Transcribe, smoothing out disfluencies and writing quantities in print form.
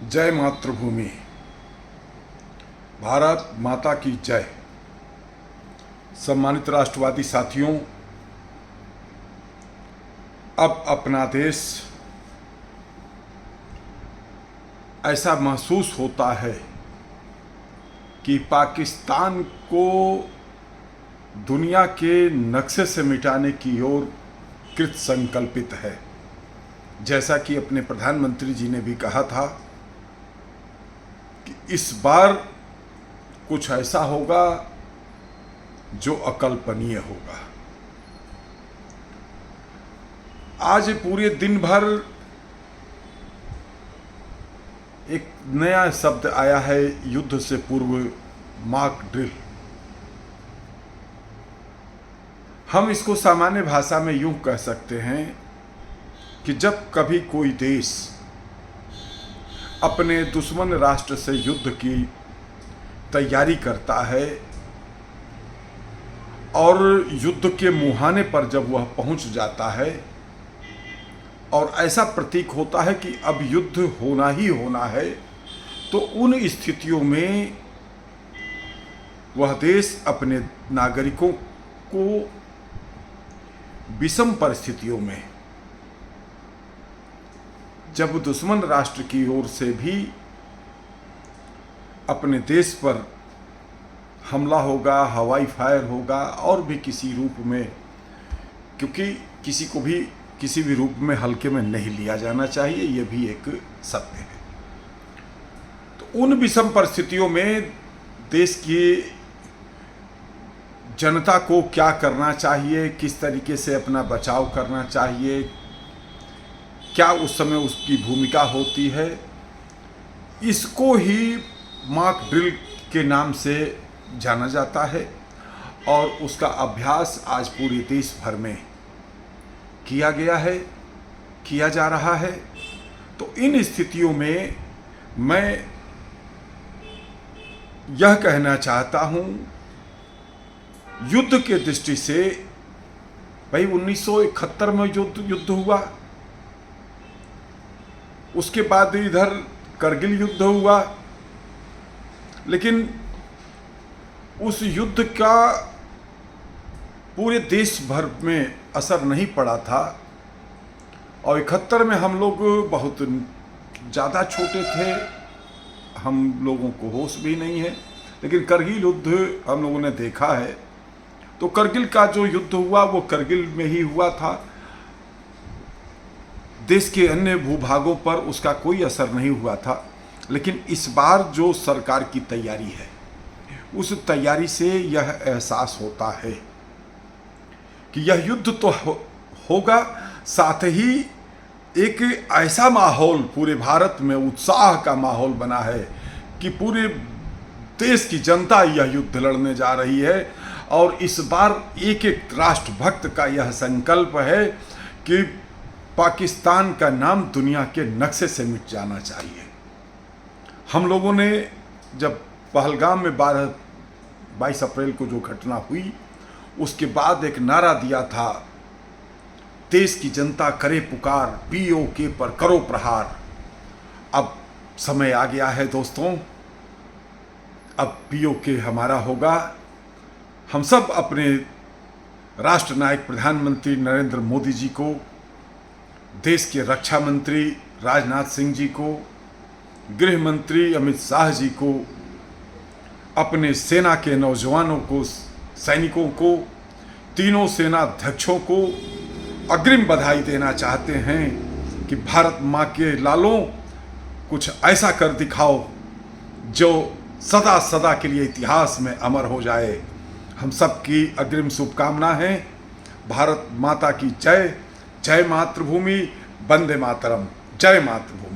जय मातृभूमि। भारत माता की जय। सम्मानित राष्ट्रवादी साथियों, अब अपना देश ऐसा महसूस होता है कि पाकिस्तान को दुनिया के नक्शे से मिटाने की ओर कृत संकल्पित है। जैसा कि अपने प्रधानमंत्री जी ने भी कहा था कि इस बार कुछ ऐसा होगा जो अकल्पनीय होगा। आज पूरे दिन भर एक नया शब्द आया है, युद्ध से पूर्व मॉक ड्रिल। हम इसको सामान्य भाषा में यूं कह सकते हैं कि जब कभी कोई देश अपने दुश्मन राष्ट्र से युद्ध की तैयारी करता है और युद्ध के मुहाने पर जब वह पहुंच जाता है और ऐसा प्रतीक होता है कि अब युद्ध होना ही होना है, तो उन स्थितियों में वह देश अपने नागरिकों को विषम परिस्थितियों में, जब दुश्मन राष्ट्र की ओर से भी अपने देश पर हमला होगा, हवाई फायर होगा और भी किसी रूप में, क्योंकि किसी को भी किसी भी रूप में हल्के में नहीं लिया जाना चाहिए, यह भी एक सत्य है। तो उन विषम परिस्थितियों में देश की जनता को क्या करना चाहिए, किस तरीके से अपना बचाव करना चाहिए, क्या उस समय उसकी भूमिका होती है, इसको ही मॉक ड्रिल के नाम से जाना जाता है और उसका अभ्यास आज पूरे देश भर में किया गया है, किया जा रहा है। तो इन स्थितियों में मैं यह कहना चाहता हूं, युद्ध के दृष्टि से भाई 1971 में युद्ध हुआ, उसके बाद इधर करगिल युद्ध हुआ, लेकिन उस युद्ध का पूरे देश भर में असर नहीं पड़ा था। और 71 में हम लोग बहुत ज़्यादा छोटे थे, हम लोगों को होश भी नहीं है, लेकिन करगिल युद्ध हम लोगों ने देखा है। तो करगिल का जो युद्ध हुआ वो करगिल में ही हुआ था, देश के अन्य भूभागों पर उसका कोई असर नहीं हुआ था। लेकिन इस बार जो सरकार की तैयारी है, उस तैयारी से यह एहसास होता है कि यह युद्ध तो होगा, साथ ही एक ऐसा माहौल पूरे भारत में उत्साह का माहौल बना है कि पूरे देश की जनता यह युद्ध लड़ने जा रही है। और इस बार एक एक राष्ट्रभक्त का यह संकल्प है कि पाकिस्तान का नाम दुनिया के नक्शे से मिट जाना चाहिए। हम लोगों ने जब पहलगाम में 22 अप्रैल को जो घटना हुई, उसके बाद एक नारा दिया था, देश की जनता करे पुकार, पीओके पर करो प्रहार। अब समय आ गया है दोस्तों, अब पीओके हमारा होगा। हम सब अपने राष्ट्र नायक प्रधानमंत्री नरेंद्र मोदी जी को, देश के रक्षा मंत्री राजनाथ सिंह जी को, गृह मंत्री अमित शाह जी को, अपने सेना के नौजवानों को, सैनिकों को, तीनों सेना अध्यक्षों को अग्रिम बधाई देना चाहते हैं कि भारत माँ के लालों, कुछ ऐसा कर दिखाओ जो सदा सदा के लिए इतिहास में अमर हो जाए। हम सब की अग्रिम शुभकामना है। भारत माता की जय। जय मातृभूमि। वंदे मातरम। जय मातृभूमि।